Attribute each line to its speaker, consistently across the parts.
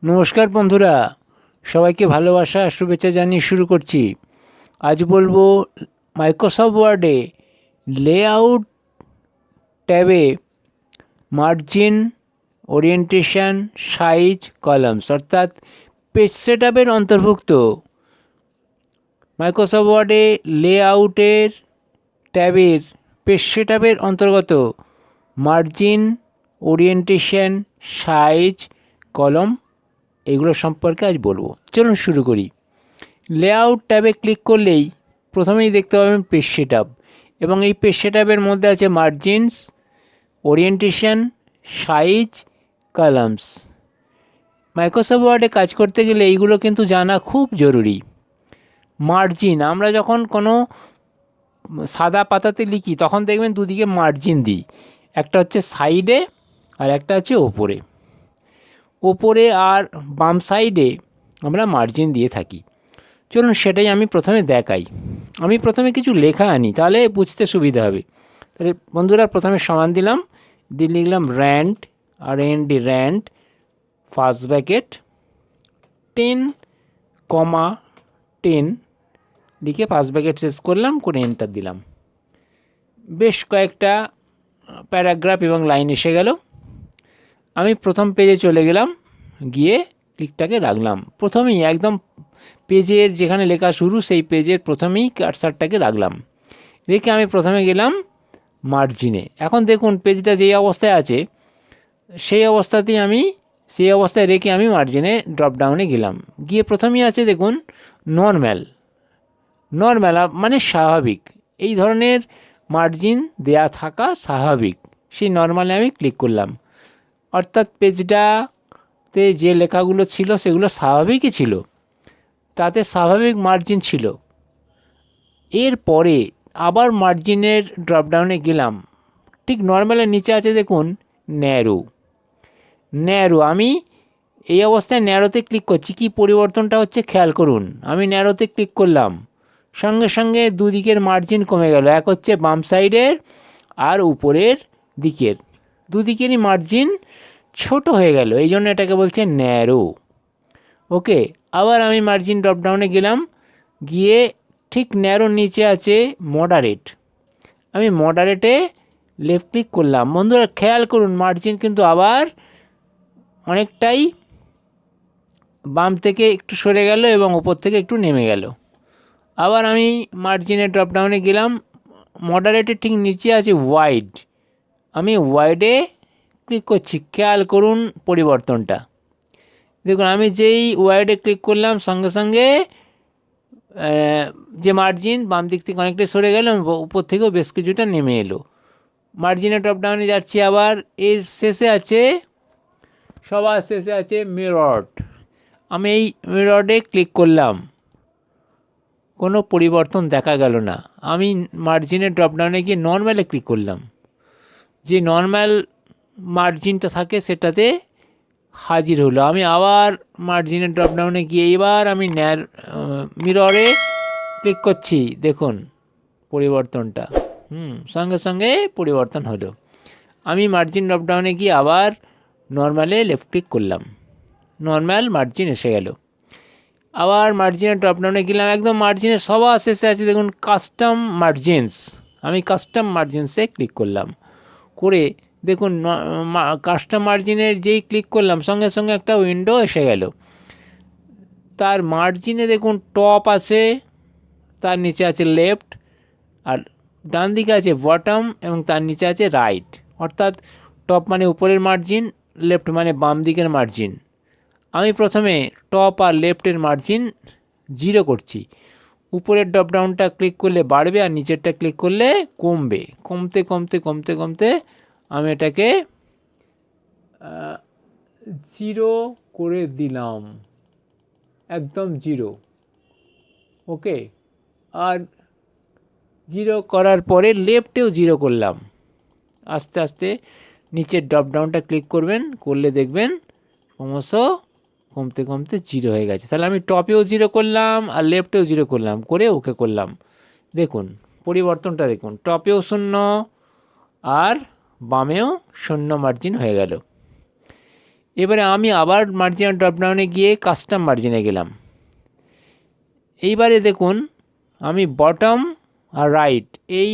Speaker 1: নমস্কার বন্ধুরা, সবাইকে ভালোবাসা আর শুভেচ্ছা জানিয়ে শুরু করছি। আজ বলবো মাইক্রোসফট ওয়ার্ডে লেআউট ট্যাবে মার্জিন, ওরিয়েন্টেশন, সাইজ, কলামস অর্থাৎ পেজ সেটআপের অন্তর্ভুক্ত মাইক্রোসফট ওয়ার্ডে লেআউটের ট্যাবের পেজ সেটআপের অন্তর্গত মার্জিন, ওরিয়েন্টেশন, সাইজ, কলম এগুলো সম্পর্কে আজ বলবো। চলুন শুরু করি। লেআউট ট্যাবে ক্লিক করলেই প্রথমেই দেখতে পাবেন পেজ সেটআপ, এবং এই পেজ সেটআপের মধ্যে আছে margins, orientation, size, columns. Microsoft ওয়ার্ডে কাজ করতে গেলে এইগুলো কিন্তু জানা খুব জরুরি। মার্জিন, আমরা যখন কোনো সাদা পাতাতে লিখি তখন দেখবেন দুদিকে মার্জিন দিই, একটা হচ্ছে সাইডে আর একটা হচ্ছে ওপরে। ওপরে আর বাম সাইডে আমরা মার্জিন দিয়ে থাকি। চলুন সেটাই আমি প্রথমে দেখাই। আমি প্রথমে কিছু লেখা আনি, তাহলে বুঝতে সুবিধা হবে। তাহলে বন্ধুরা, প্রথমে সমান দিলাম, দিয়ে লিখলাম rand, R N D rand, first bracket 10,10 লিখে ফার্স্ট ব্র্যাকেট শেষ করলাম, করে এন্টার দিলাম। বেশ কয়েকটা প্যারাগ্রাফ এবং লাইন এসে গেল। আমি প্রথম পেজে চলে গেলাম, গিয়ে ক্লিকটাকে রাখলাম প্রথমেই একদম পেজের যেখানে লেখা শুরু সেই পেজের প্রথমেই কার্সারটাকে রাখলাম। রেখে আমি প্রথমে গেলাম মার্জিনে। এখন দেখুন পেজটা যেই অবস্থায় আছে সেই অবস্থায় রেখে আমি মার্জিনে ড্রপডাউনে গেলাম। গিয়ে প্রথমেই আছে দেখুন নর্ম্যাল মানে স্বাভাবিক। এই ধরনের মার্জিন দেয়া থাকা স্বাভাবিক, সেই নর্মালে আমি ক্লিক করলাম। অর্থাৎ পেজটাতে যে লেখাগুলো ছিল সেগুলো স্বাভাবিকই ছিল, তাতে স্বাভাবিক মার্জিন ছিল। এরপরে আবার মার্জিনের ড্রপডাউনে গেলাম, ঠিক নর্মালের নিচে আছে দেখুন ন্যারো। আমি এই অবস্থায় ন্যারোতে ক্লিক করছি। কি পরিবর্তনটা হচ্ছে খেয়াল করুন। আমি ন্যারোতে ক্লিক করলাম, সঙ্গে সঙ্গে দুদিকের মার্জিন কমে গেল। এক হচ্ছে বাম সাইডের আর উপরের দিকের, দুদিকেরই মার্জিন ছোট হয়ে গেল, এই জন্য এটাকে বলছে ন্যারো। ওকে, আবার আমি মার্জিন ড্রপডাউনে গেলাম, গিয়ে ঠিক ন্যারোর নিচে আছে মডারেট। আমি মডারেটে লেফট ক্লিক করলাম। বন্ধুরা খেয়াল করুন, মার্জিন কিন্তু আবার অনেকটাই বাম থেকে একটু সরে গেল এবং উপর থেকে একটু নেমে গেল। আবার আমি মার্জিনের ড্রপডাউনে গেলাম, মডারেটের ঠিক নিচে আছে ওয়াইড। আমি ওয়াইডে ক্লিক করছি, খেয়াল করুন পরিবর্তনটা। দেখুন আমি যেই ওয়াইডে ক্লিক করলাম সঙ্গে সঙ্গে যে মার্জিন বাম দিক থেকে অনেকটাই সরে গেল, উপর থেকেও বেশ কিছুটা নেমে এলো। মার্জিনের ড্রপডাউনে যাচ্ছি, আবার এর শেষে আছে, সবার শেষে আছে মিরর্ড। আমি এই মিরর্ডে ক্লিক করলাম, কোনো পরিবর্তন দেখা গেল না। আমি মার্জিনের ড্রপডাউনে গিয়ে নর্মালে ক্লিক করলাম, যে নর্মাল মার্জিনটা থাকে সেটাতে হাজির হলো। আমি আবার মার্জিনের ড্রপডাউনে গিয়ে এবার আমি মিররে ক্লিক করছি, দেখুন পরিবর্তনটা সঙ্গে সঙ্গে পরিবর্তন হলো। আমি মার্জিন ড্রপডাউনে গিয়ে আবার নর্মালে লেফট ক্লিক করলাম, নর্মাল মার্জিন এসে গেল। আবার মার্জিনের ড্রপডাউনে গেলাম, একদম মার্জিনের সবার শেষে আছে দেখুন কাস্টম মার্জিনস। আমি কাস্টম মার্জিনসে ক্লিক করলাম, করে দেখুন কাস্টম মার্জিনের যেই ক্লিক করলাম সঙ্গে সঙ্গে একটা উইন্ডো এসে গেল। তার মার্জিনে দেখুন টপ আছে, তার নিচে আছে লেফট, আর ডান দিকে আছে বটম, এবং তার নিচে আছে রাইট। অর্থাৎ টপ মানে উপরের মার্জিন, লেফট মানে বাম দিকের মার্জিন। আমি প্রথমে টপ আর লেফটের মার্জিন 0 করছি। উপরের ড্রপডাউনটা ক্লিক করলে বাড়বে, আর নিচেরটা ক্লিক করলে কমবে। কমতে কমতে কমতে কমতে আমি এটাকে 0 করে দিলাম, একদম 0। ওকে, আর 0 করার পরে লেফটেও 0 করলাম। আস্তে আস্তে নিচের ড্রপডাউনটা ক্লিক করবেন, করলে দেখবেন ক্রমশ কমতে কমতে 0 হয়ে গেছে। তাহলে আমি টপেও 0 করলাম আর লেফটেও 0 করলাম, করে ওকে করলাম। দেখুন পরিবর্তনটা দেখুন, টপেও 0 আর বামেও 0 মার্জিন হয়ে গেল। এবারে আমি আবার মার্জিন ড্রপডাউনে গিয়ে কাস্টম মার্জিনে গেলাম। এইবারে দেখুন আমি বটম আর রাইট এই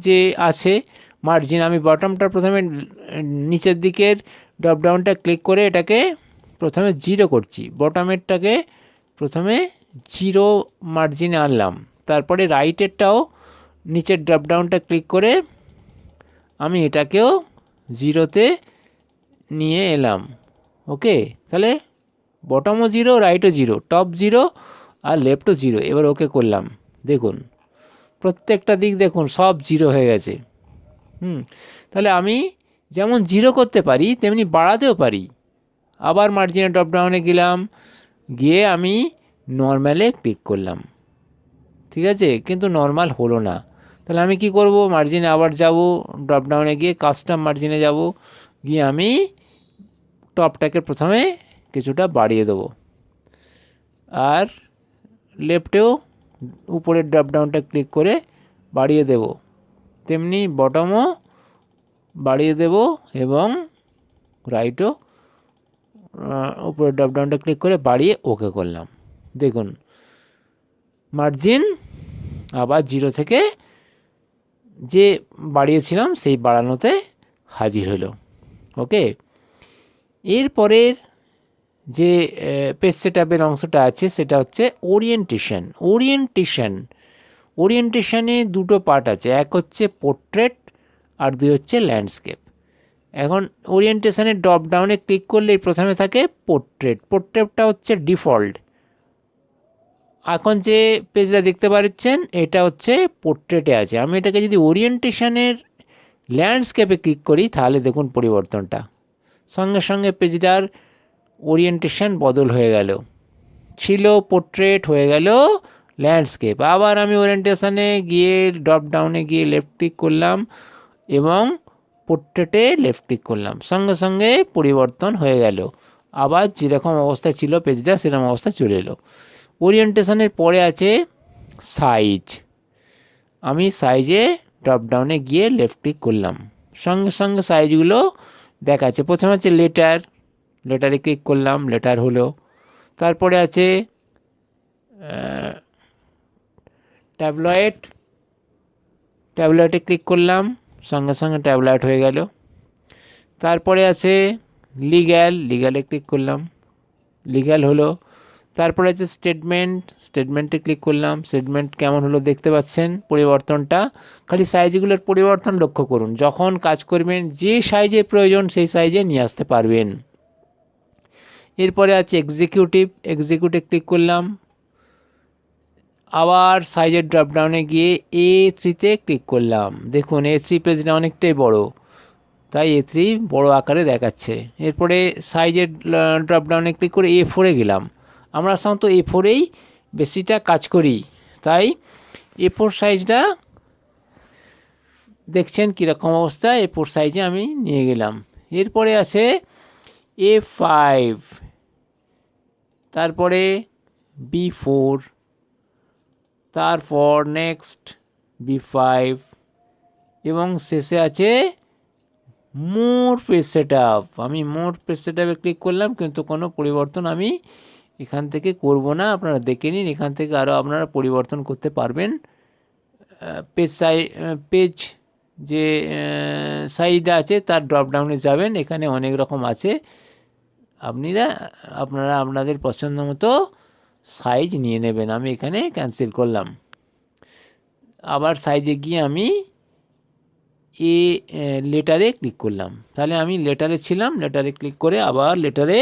Speaker 1: যে আছে মার্জিন, আমি বটমটা প্রথমে নিচের দিকের ড্রপডাউনটা ক্লিক করে এটাকে প্রথমে 0 করছি, বটমেরটাকে প্রথমে 0 মার্জিনে আনলাম। তারপরে রাইটেরটাও নিচের ড্রপডাউনটা ক্লিক করে আমি এটাকেও 0তে নিয়ে এলাম। ওকে, তাহলে বটমও 0, রাইটও 0, টপ 0 আর লেফটও 0। এবার ওকে করলাম। দেখুন প্রত্যেকটা দিক দেখুন সব 0 হয়ে গেছে। তাহলে আমি যেমন 0 করতে পারি তেমনি বাড়াতেও পারি। আবার মার্জিনে ড্রপডাউনে গেলাম, গিয়ে আমি নর্মালে ক্লিক করলাম। ঠিক আছে, কিন্তু নর্মাল হলো না। তাহলে আমি কি করব, মার্জিনে আবার যাব, ড্রপডাউনে গিয়ে কাস্টম মার্জিনে যাব, গিয়ে আমি টপটাকে প্রথমে কিছুটা বাড়িয়ে দেবো, আর লেফটেও উপরের ড্রপডাউনটা ক্লিক করে বাড়িয়ে দেব, তেমনি বটমও বাড়িয়ে দেব এবং রাইটও উপরের ড্রপডাউনটা ক্লিক করে বাড়িয়ে ওকে করলাম। দেখুন মার্জিন আবার 0 থেকে যে বাড়িয়েছিলাম সেই বাড়ানোতে হাজির হলো। ওকে, এরপরের যে পেজ সেটআপের অংশটা আছে সেটা হচ্ছে ওরিয়েন্টেশন। ওরিয়েন্টেশনে দুটো পার্ট আছে, এক হচ্ছে পোর্ট্রেট আর 2 হচ্ছে ল্যান্ডস্কেপ। এখন ওরিয়েন্টেশনের ড্রপ ডাউনে ক্লিক করলেই প্রথমে থাকে পোর্ট্রেটটা হচ্ছে ডিফল্ট। এখন যে পেজটা দেখতে পাচ্ছেন এটা হচ্ছে পোর্ট্রেটে আছে। আমি এটাকে যদি ওরিয়েন্টেশনের ল্যান্ডস্কেপে ক্লিক করি তাহলে দেখুন পরিবর্তনটা, সঙ্গে সঙ্গে পেজটার ওরিয়েন্টেশন বদল হয়ে গেল। ছিল পোর্ট্রেট হয়ে গেল ল্যান্ডস্কেপ। আবার আমি ওরিয়েন্টেশনে গিয়ে ড্রপ ডাউনে গিয়ে লেফট ক্লিক করলাম এবং পোর্ট্রেটে লেফট ক্লিক করলাম, সঙ্গে সঙ্গে পরিবর্তন হয়ে গেল। আবার যেরকম অবস্থা ছিল পেজটা সেরকম অবস্থা চলে এলো। ওরিয়েন্টেশনের পরে আছে সাইজ। আমি সাইজে ড্রপ ডাউনে গিয়ে লেফট ক্লিক করলাম, সঙ্গে সঙ্গে সাইজগুলো দেখাচ্ছে। প্রথমে হচ্ছে লেটারে ক্লিক করলাম, লেটার হলো। তারপরে আছে ট্যাবলয়েডে ক্লিক করলাম, সঙ্গে সঙ্গে ট্যাবলয়েড হয়ে গেল। তারপরে আছে লিগ্যালে ক্লিক করলাম, লিগ্যাল হলো। তারপরে আছে স্টেটমেন্টে ক্লিক করলাম, স্টেটমেন্ট কেমন হলো দেখতে পাচ্ছেন পরিবর্তনটা। খালি সাইজগুলোর পরিবর্তন লক্ষ্য করুন, যখন কাজ করবেন যে সাইজে প্রয়োজন সেই সাইজে নিয়ে আসতে পারবেন। এরপরে আছে এক্সিকিউটিভ ক্লিক করলাম, আবার সাইজের ড্রপডাউনে গিয়ে A3তে ক্লিক করলাম। দেখুন A3 পেজটা অনেকটাই বড়, তাই A3 বড় আকারে দেখাচ্ছে। এরপরে সাইজের ড্রপডাউনে ক্লিক করে A4-এ গেলাম। আমরা সাধারণত A4-এই বেশিটা কাজ করি, তাই A4 সাইজটা দেখছেন কীরকম অবস্থা, A4 সাইজে আমি নিয়ে গেলাম। এরপরে আছে A5, তারপরে B4, তারপর নেক্সট B5 এবং শেষে আছে মোর পেজ সেটআপ। আমি মোর পেজ সেটআপে ক্লিক করলাম, কিন্তু কোনো পরিবর্তন আমি এখান থেকে করব না। আপনারা দেখে নিন, এখান থেকে আরও আপনারা পরিবর্তন করতে পারবেন। পেজ যে সাইজটা আছে তার ড্রপডাউনে যাবেন, এখানে অনেক রকম আছে, আপনারা আপনাদের পছন্দ মতো সাইজ নিয়ে নেবেন। আমি এখানে ক্যান্সেল করলাম। আবার সাইজে গিয়ে আমি লেটারে ক্লিক করলাম, তাহলে আমি লেটারে ছিলাম, লেটারে ক্লিক করে আবার লেটারে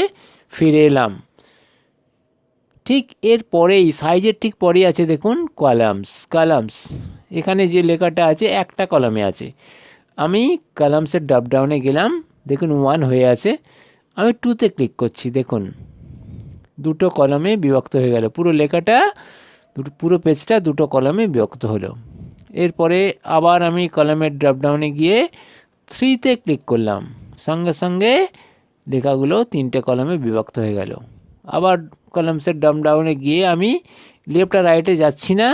Speaker 1: ফিরে এলাম। ঠিক এর পরেই সাইজের ঠিক পরেই আছে দেখুন কলামস। এখানে যে লেখাটা আছে একটা কলামে আছে। আমি কলামসের ড্রপডাউনে গেলাম, দেখুন 1 হয়ে আছে। আমি 2তে ক্লিক করছি, দেখুন 2টো কলামে বিভক্ত হয়ে গেল। পুরো লেখাটা পুরো পেজটা 2টো কলামে বিভক্ত হলো। এরপরে আবার আমি কলামের ড্রপডাউনে গিয়ে 3তে ক্লিক করলাম, সঙ্গে সঙ্গে লেখাগুলো 3টে কলামে বিভক্ত হয়ে গেল। আবার কলামসের ড্রপডাউনে গিয়ে আমি লেফট আর রাইটে যাচ্ছি না।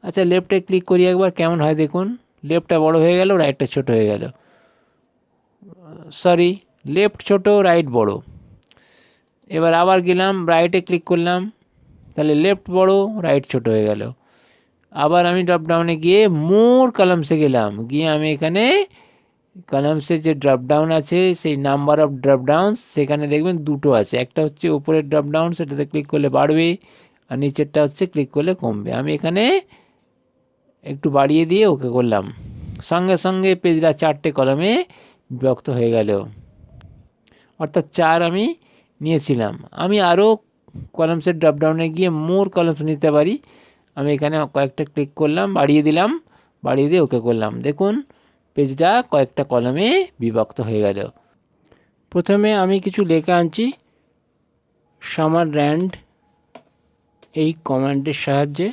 Speaker 1: আচ্ছা, লেফটে ক্লিক করি একবার, কেমন হয় দেখুন। লেফটটা বড় হয়ে গেল, রাইটটা ছোট হয়ে গেল। সরি, লেফট ছোট, রাইট বড়। এবার আবার গেলাম, রাইটে ক্লিক করলাম, তাহলে লেফট বড়, রাইট ছোট হয়ে গেল। আবার আমি ড্রপডাউনে গিয়ে মোর কলামসে গেলাম, গিয়ে আমি এখানে কলামসের যে ড্রপডাউন আছে সেই নাম্বার অফ ড্রপডাউনস, সেখানে দেখবেন দুটো আছে, একটা হচ্ছে উপরের ড্রপডাউন, সেটাতে ক্লিক করলে বাড়বে, আর নিচেরটা হচ্ছে ক্লিক করলে কমবে। আমি এখানে একটু বাড়িয়ে দিয়ে ওকে করলাম, সঙ্গে সঙ্গে পেজটা 4টে কলমে বিভক্ত হয়ে গেল, অর্থাৎ 4 আমি নিয়েছিলাম। আমি আরও কলামসের ড্রপডাউনে গিয়ে মোর কলামস নিতে পারি। আমি এখানে কয়েকটা ক্লিক করলাম, বাড়িয়ে দিলাম, বাড়িয়ে দিয়ে ওকে করলাম, দেখুন পেজটা কয়েকটা কলমে বিভক্ত হয়ে গেল। প্রথমে আমি কিছু লেখা আনছি সামার র্যান্ড এই কমান্ডের সাহায্যে।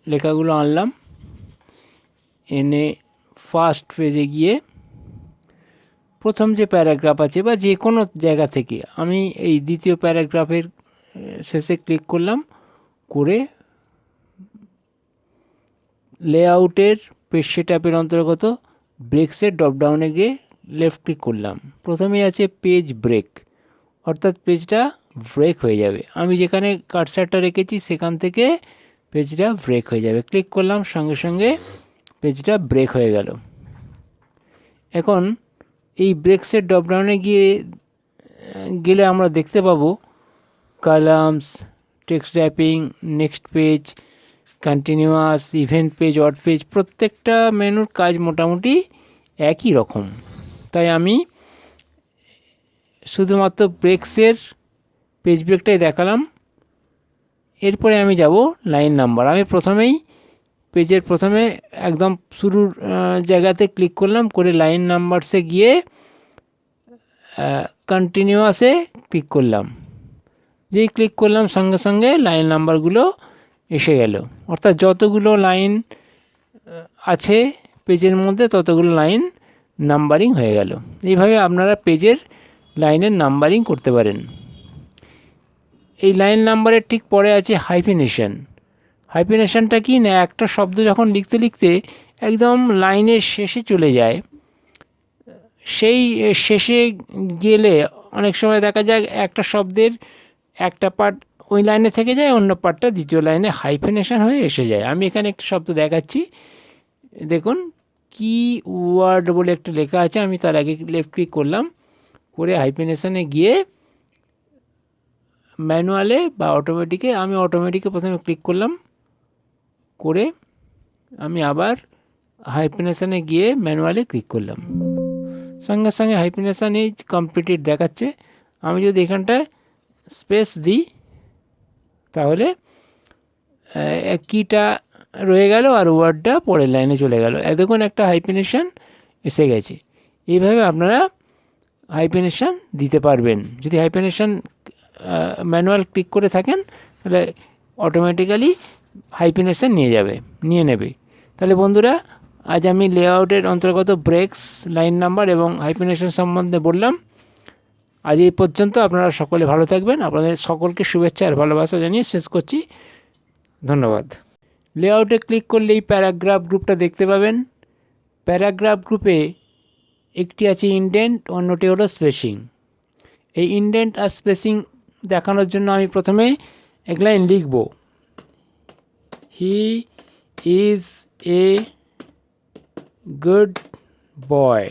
Speaker 1: লেখাগুলো আনলাম, এনে ফার্স্ট পেজে গিয়ে প্রথম যে প্যারাগ্রাফ আছে বা যে কোনো জায়গা থেকে আমি এই দ্বিতীয় প্যারাগ্রাফের শেষে ক্লিক করলাম, করে লেআউটের পেজ সেটআপের অন্তর্গত ব্রেকসের ড্রপডাউনে গিয়ে লেফট ক্লিক করলাম। প্রথমেই আছে পেজ ব্রেক, অর্থাৎ পেজটা ব্রেক হয়ে যাবে। আমি যেখানে কার্সারটা রেখেছি সেখান থেকে পেজটা ব্রেক হয়ে যাবে, ক্লিক করলাম, সঙ্গে সঙ্গে পেজটা ব্রেক হয়ে গেল। এখন এই ব্রেকসের ড্রপডাউনে গেলে আমরা দেখতে পাবো columns, text wrapping, next page, continuous, event page, odd page, প্রত্যেকটা মেনুর কাজ মোটামুটি একই রকম। তাই আমি শুধুমাত্র ব্রেকসের পেজ ব্রেকটাই দেখালাম। এরপরে আমি যাব লাইন নাম্বার। আমি প্রথমেই পেজের প্রথমে একদম শুরুর জায়গাতে ক্লিক করলাম, করে লাইন নাম্বারসে গিয়ে কন্টিনিউয়াসে ক্লিক করলাম। যেই ক্লিক করলাম সঙ্গে সঙ্গে লাইন নাম্বারগুলো এসে গেল, অর্থাৎ যতগুলো লাইন আছে পেজের মধ্যে ততগুলো লাইন নাম্বারিং হয়ে গেল। এইভাবে আপনারা পেজের লাইনের নাম্বারিং করতে পারেন। এই লাইন নাম্বারের ঠিক পরে আছে হাইফিনেশন। হাইফিনেশনটা কি না, একটা শব্দ যখন লিখতে লিখতে একদম লাইনের শেষে চলে যায়, সেই শেষে গেলে অনেক সময় দেখা যায় একটা শব্দের একটা পার্ট ওই লাইনে থেকে যায়, অন্য পার্টটা দ্বিতীয় লাইনে হাইফিনেশন হয়ে এসে যায়। আমি এখানে একটা শব্দ দেখাচ্ছি, দেখুন কি ওয়ার্ড বলে একটা লেখা আছে, আমি তার আগে লেফট ক্লিক করলাম, করে হাইফিনেশনে গিয়ে ম্যানুয়ালে বা অটোমেটিকে, আমি অটোমেটিকে প্রথমে ক্লিক করলাম, করে আমি আবার হাইফিনেশনে গিয়ে ম্যানুয়ালে ক্লিক করলাম, সঙ্গে সঙ্গে হাইফিনেশন ইজ কমপ্লিটেড দেখাচ্ছে। আমি যদি এখানটায় স্পেস দিই তাহলে কিটা রয়ে গেল আর ওয়ার্ডটা পরের লাইনে চলে গেল। দেখুন একটা হাইফিনেশন এসে গেছে। এইভাবে আপনারা হাইফিনেশন দিতে পারবেন। যদি হাইফিনেশন ম্যানুয়াল ক্লিক করে থাকেন তাহলে অটোমেটিক্যালি হাইফিনেশন নিয়ে নেবে। তাহলে বন্ধুরা, আজ আমি লেআউটের অন্তর্গত ব্রেকস, লাইন নাম্বার এবং হাইফিনেশন সম্বন্ধে বললাম। আজ এই পর্যন্ত। আপনারা সকলে ভালো থাকবেন। আপনাদের সকলকে শুভেচ্ছা আর ভালোবাসা জানিয়ে শেষ করছি। ধন্যবাদ। লেআউটে ক্লিক করলে এই প্যারাগ্রাফ গ্রুপটা দেখতে পাবেন। প্যারাগ্রাফ গ্রুপে একটি আছে ইনডেন্ট, অন্যটি হলো স্পেসিং। এই ইনডেন্ট আর স্পেসিং দেখানোর জন্য আমি প্রথমে এক লাইন লিখব, he is a good boy,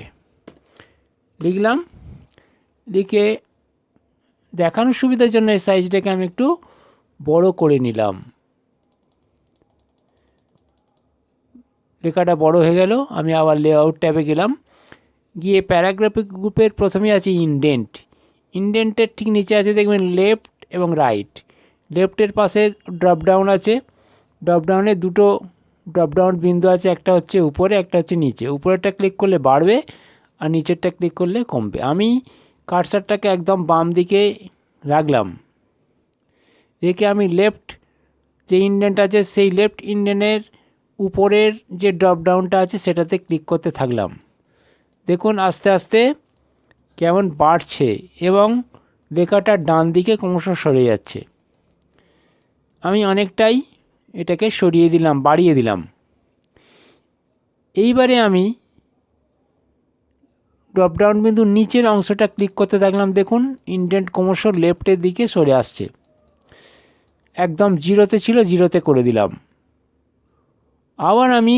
Speaker 1: লিখলাম। লিখে দেখানোর সুবিধার জন্য এই সাইজটাকে আমি একটু বড় করে নিলাম। লেখাটা বড় হয়ে গেল। আমি আবার লেআউট ট্যাবে গেলাম, গিয়ে প্যারাগ্রাফিক গ্রুপের প্রথমেই আছে ইনডেন্ট। ইনডেন্টের ঠিক নিচে আছে দেখবেন লেফট এবং রাইট। লেফটের পাশে ড্রপডাউন আছে, ড্রপডাউনে দুটো ড্রপডাউন বিন্দু আছে, একটা হচ্ছে উপরে, একটা হচ্ছে নিচে। উপরেরটা ক্লিক করলে বাড়বে আর নিচেরটা ক্লিক করলে কমবে। আমি কার্সারটাকে একদম বাম দিকে রাখলাম, রেখে আমি লেফট যে ইনডেন্ট আছে সেই লেফট ইনডেন্টের উপরের যে ড্রপডাউনটা আছে সেটাতে ক্লিক করতে থাকলাম। দেখুন আস্তে আস্তে কেমন বাড়ছে এবং লেখাটা ডান দিকে ক্রমশ সরে যাচ্ছে। আমি অনেকটাই এটাকে সরিয়ে দিলাম, বাড়িয়ে দিলাম। এইবারে আমি ড্রপডাউন বিন্দুর নিচের অংশটা ক্লিক করতে থাকলাম। দেখুন ইনডেন্ট ক্রমশ লেফটের দিকে সরে আসছে, একদম জিরোতে ছিল, জিরোতে করে দিলাম। আবার আমি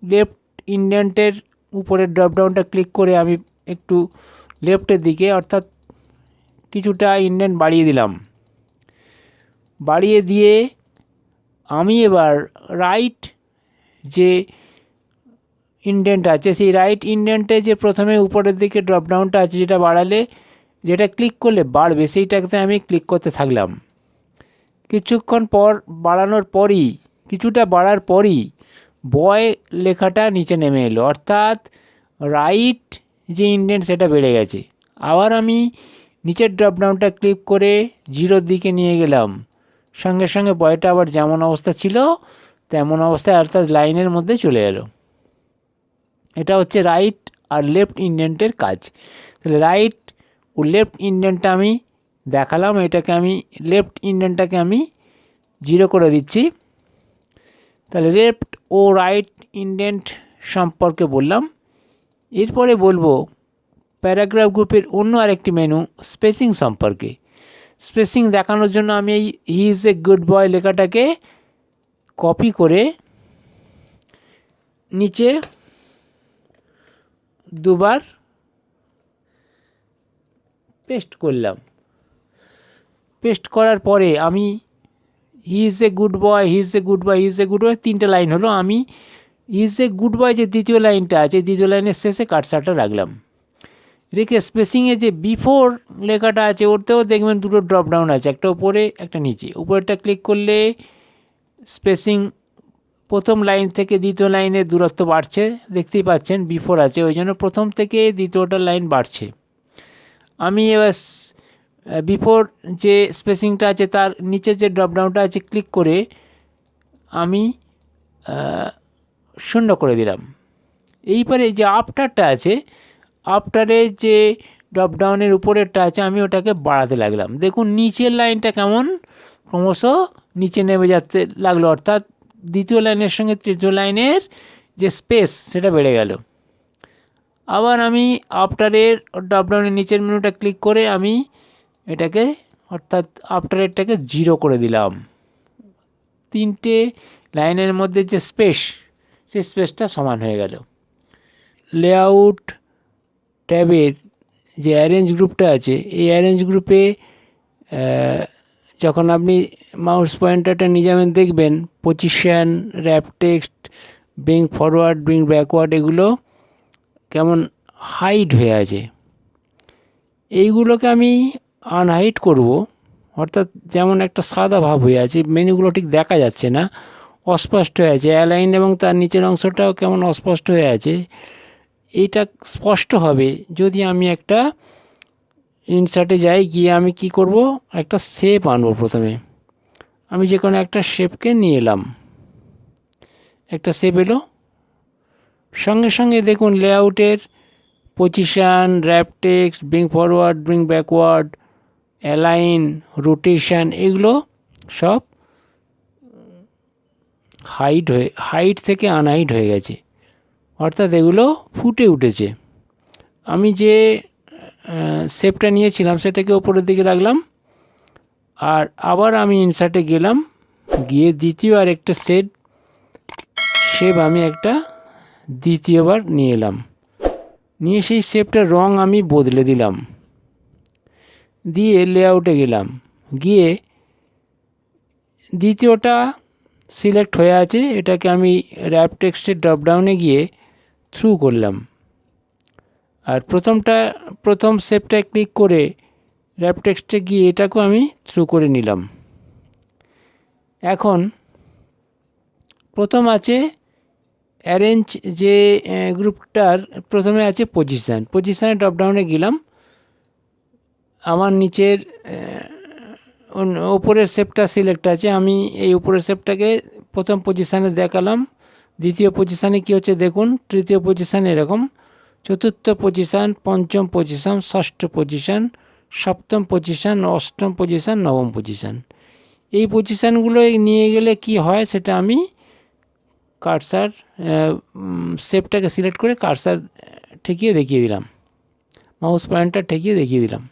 Speaker 1: লেফট ইনডেন্টের উপরের ড্রপডাউনটা ক্লিক করে আমি একটু লেফটের দিকে অর্থাৎ কিছুটা ইনডেন্ট বাড়িয়ে দিলাম। বাড়িয়ে দিয়ে আমি এবার রাইট যে ইনডেন্ট আছে সেই রাইট ইনডেন্টে যে প্রথমে উপরের দিকে ড্রপডাউনটা আছে যেটা বাড়ালে, যেটা ক্লিক করলে বাড়বে, সেইটাতে আমি ক্লিক করতে থাকলাম। কিছুক্ষণ পর বাড়ানোর পরই, কিছুটা বাড়ার পরই বয় লেখাটা নিচে নেমে এলো, অর্থাৎ রাইট যে ইনডেন্ট সেটা বেড়ে গেছে। আবার আমি নিচের ড্রপডাউনটা ক্লিক করে জিরোর দিকে নিয়ে গেলাম, সঙ্গে সঙ্গে বয়টা আবার যেমন অবস্থা ছিল তেমন অবস্থায় অর্থাৎ লাইনের মধ্যে চলে এলো। এটা হচ্ছে রাইট আর লেফট ইনডেন্টের কাজ। তাহলে রাইট ও লেফট ইনডেন্টটা আমি দেখালাম, এটাকে আমি লেফট ইনডেন্টটাকে আমি জিরো করে দিচ্ছি। তাহলে লেফট ও রাইট ইনডেন্ট সম্পর্কে বললাম। এরপরে বলবো প্যারাগ্রাফ গ্রুপের অন্য আরেকটি মেনু স্পেসিং সম্পর্কে। স্পেসিং দেখানোর জন্য আমি এই he is a good boy লেখাটাকে কপি করে নিচে দুবার পেস্ট করলাম। পেস্ট করার পরে আমি he is a good boy, he is a good boy, he is a good boy, 3টে লাইন হলো। আমি he is a good boy যে দ্বিতীয় লাইনটা আছে, দ্বিতীয় লাইনের শেষে কাটসারটা রাখলাম, রেখে স্পেসিংয়ে যে বিফোর লেখাটা আছে ওরতেও দেখবেন দুটো ড্রপডাউন আছে, একটা উপরে একটা নিচে। উপরেরটা ক্লিক করলে স্পেসিং প্রথম লাইন থেকে দ্বিতীয় লাইনের দূরত্ব বাড়ছে, দেখতেই পাচ্ছেন বিফোর আছে, ওই জন্য প্রথম থেকে দ্বিতীয়টা লাইন বাড়ছে। আমি এবার বিফোর যে স্পেসিংটা আছে তার নিচে যে ড্রপডাউনটা আছে ক্লিক করে আমি 0 করে দিলাম। এইবারে যে আফটারটা আছে, আফটারের যে ড্রপডাউনের উপরেরটা আছে আমি ওটাকে বাড়াতে লাগলাম। দেখুন নিচের লাইনটা কেমন ক্রমশ নিচে নেমে যেতে লাগলো, অর্থাৎ দ্বিতীয় লাইনের সঙ্গে তৃতীয় লাইনের যে স্পেস সেটা বেড়ে গেল। আবার আমি আফটারের ড্রপডাউনের নিচের মেনুটা ক্লিক করে আমি এটাকে অর্থাৎ আফটারেরটাকে 0 করে দিলাম। 3টে লাইনের মধ্যে যে স্পেস সেই স্পেসটা সমান হয়ে গেল। লেআউট ট্যাবের যে অ্যারেঞ্জ গ্রুপটা আছে এই অ্যারেঞ্জ গ্রুপে যখন আপনি মাউস পয়েন্টারটা নিয়ে যাবেন দেখবেন position, rap text, bring forward, bring backward এগুলো কেমন হাইড হয়ে আছে। এইগুলোকে আমি আনহাইড করব, অর্থাৎ যেমন একটা সাদা ভাব হয়ে আছে, মেনুগুলো ঠিক দেখা যাচ্ছে না, অস্পষ্ট হয়ে আছে, অ্যালাইন এবং তার নিচের অংশটাও কেমন অস্পষ্ট হয়ে আছে। এইটা স্পষ্ট হবে যদি আমি একটা ইনসার্টে যাই, গিয়ে আমি কি করব, একটা শেপ আনবো। প্রথমে আমি যে কোনো একটা শেপকে নিয়ে এলাম, একটা শেপ এলো, সঙ্গে সঙ্গে দেখুন লেআউটের position, wrap text, bring forward, bring backward, align, rotation এগুলো সব হাইট থেকে আনহাইট হয়ে গেছে, অর্থাৎ এগুলো ফুটে উঠেছে। আমি যে শেপটা নিয়েছিলাম সেটাকে ওপরের দিকে রাখলাম, আর আবার আমি ইনসার্টে গেলাম, গিয়ে দ্বিতীয় আর একটা শেপ আমি একটা দ্বিতীয়বার নিয়ে এলাম, নিয়ে সেই শেপটার রং আমি বদলে দিলাম, দিয়ে লেআউটে গেলাম, গিয়ে দ্বিতীয়টা সিলেক্ট হয়ে আছে, এটাকে আমি র্যাপ টেক্সটের ড্রপডাউনে গিয়ে থ্রু করলাম, আর প্রথম শেপটায় ক্লিক করে র্যাপ টেক্সটে গিয়ে এটাকেও আমি থ্রু করে নিলাম। এখন প্রথম আছে অ্যারেঞ্জ যে গ্রুপটার প্রথমে আছে পজিশানের ড্রপডাউনে গেলাম, আমার নিচের ওপরের শেপটা সিলেক্ট আছে, আমি এই উপরের শেপটাকে প্রথম পজিশানে দেখালাম, দ্বিতীয় পজিশানে কী হচ্ছে দেখুন, তৃতীয় পজিশানে এরকম, চতুর্থ পজিশান, পঞ্চম পজিশান, ষষ্ঠ পজিশান, সপ্তম পজিশান, অষ্টম পজিশান, নবম পজিশান। এই পজিশানগুলো নিয়ে গেলে কি হয় সেটা আমি কার্সার শেপটাকে সিলেক্ট করে কার্সার ঠেকিয়ে দেখিয়ে দিলাম, মাউস পয়েন্টার ঠেকিয়ে দেখিয়ে দিলাম।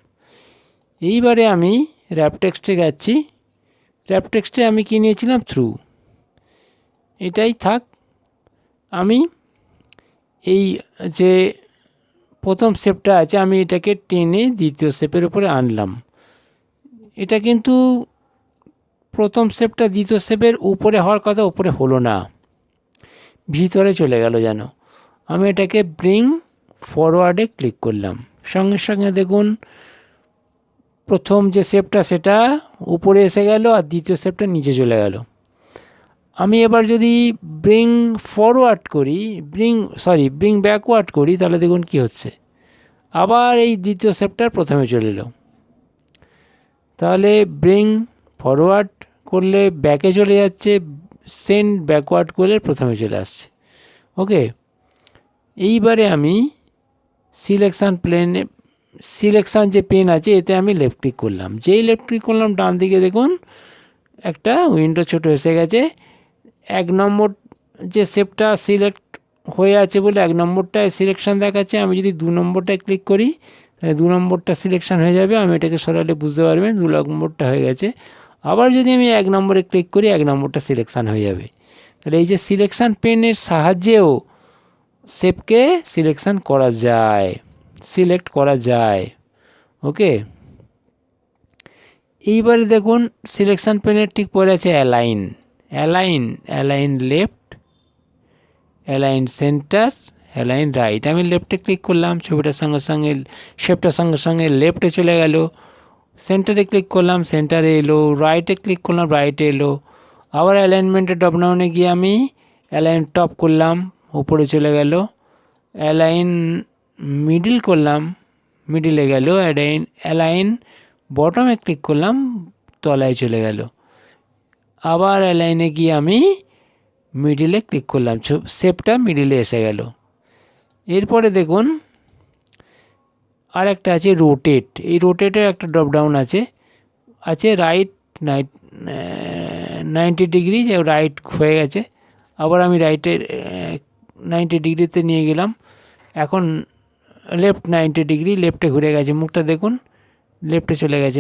Speaker 1: এইবারে আমি র্যাপ টেক্সটে যাচ্ছি। র্যাপ টেক্সটে আমি কি নিয়েছিলাম, থ্রু। এটাই থাক। আমি এই যে প্রথম শেপটা আছে আমি এটাকে টেনে দ্বিতীয় শেপের উপরে আনলাম। এটা কিন্তু প্রথম শেপটা দ্বিতীয় শেপের উপরে হওয়ার কথা, উপরে হলো না, ভিতরে চলে গেল যেন। আমি এটাকে ব্রিং ফরওয়ার্ডে ক্লিক করলাম, সঙ্গে সঙ্গে দেখুন প্রথম যে শেপটা সেটা উপরে এসে গেল আর দ্বিতীয় শেপটা নিচে চলে গেল। আমি এবার যদি ব্রিং ফরওয়ার্ড করি, ব্রিং ব্যাকওয়ার্ড করি, তাহলে দেখুন কি হচ্ছে, আবার এই দ্বিতীয় শেপটার প্রথমে চলে এলো। তাহলে ব্রিং ফরওয়ার্ড করলে ব্যাকে চলে যাচ্ছে, সেন্ড ব্যাকওয়ার্ড করলে প্রথমে চলে আসছে। ওকে, এইবারে আমি সিলেকশান যে পেন আছে এতে আমি লেফট ক্লিক করলাম। যেই লেফট ক্লিক করলাম ডান দিকে দেখুন একটা উইন্ডো ছোটো এসে গেছে। 1 নম্বর যে শেপটা সিলেক্ট হয়ে আছে বলে 1 নম্বরটায় সিলেকশান দেখাচ্ছে। আমি যদি 2 নম্বরটায় ক্লিক করি তাহলে 2 নম্বরটা সিলেকশান হয়ে যাবে। আমি এটাকে সরালে বুঝতে পারবেন 2 নম্বরটা হয়ে গেছে। আবার যদি আমি 1 নম্বরে ক্লিক করি 1 নম্বরটা সিলেকশান হয়ে যাবে। তাহলে এই যে সিলেকশান পেনের সাহায্যেও শেপকে সিলেক্ট করা যায়। ওকে, এইবারে দেখুন সিলেকশান পেনের ঠিক পরে আছে align left, align centre, align right. আমি লেফটে ক্লিক করলাম, ছবিটার সঙ্গে সঙ্গে শেপটার সঙ্গে সঙ্গে লেফটে চলে গেল। সেন্টারে ক্লিক করলাম, সেন্টারে এলো। রাইটে ক্লিক করলাম, রাইটে এলো। আবার অ্যালাইনমেন্টের ড্রপডাউনে গিয়ে আমি অ্যালাইন টপ করলাম, উপরে চলে গেল। অ্যালাইন মিডিল করলাম, মিডিলে গেল। অ্যালাইন বটমে ক্লিক করলাম, তলায় চলে গেল। আবার অ্যালাইনে গিয়ে আমি মিডিলে ক্লিক করলাম, শেপটা মিডিলে এসে গেল। এরপরে দেখুন আর একটা আছে রোটেট। এই রোটেটের একটা ড্রপডাউন আছে রাইট 90 ডিগ্রি, যে রাইট হয়ে গেছে। আবার আমি রাইটের 90 ডিগ্রিতে নিয়ে গেলাম। এখন লেফট 90 ডিগ্রি, লেফটে ঘুরে গেছে। মুখটা দেখুন লেফটে চলে গেছে,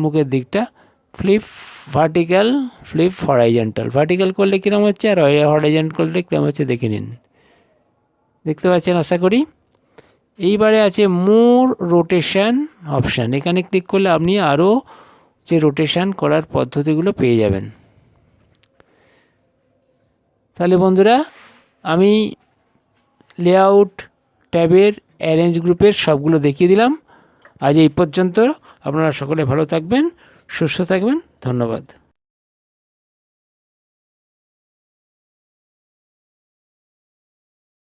Speaker 1: মুখের দিকটা। Flip vertical, flip horizontal. Vertical করলে কীরকম হচ্ছে আর হরাইজন্টাল করলে কীরকম হচ্ছে দেখে নিন, দেখতে পাচ্ছেন আশা করি। এইবারে আছে মোর রোটেশন অপশান। এখানে ক্লিক করলে আপনি আরও যে রোটেশন করার পদ্ধতিগুলো পেয়ে যাবেন। তাহলে বন্ধুরা আমি লেআউট ট্যাবের অ্যারেঞ্জ গ্রুপের সবগুলো দেখিয়ে দিলাম। আজ এই পর্যন্ত। আপনারা সকলে ভালো থাকবেন, সুস্থ থাকবেন। ধন্যবাদ।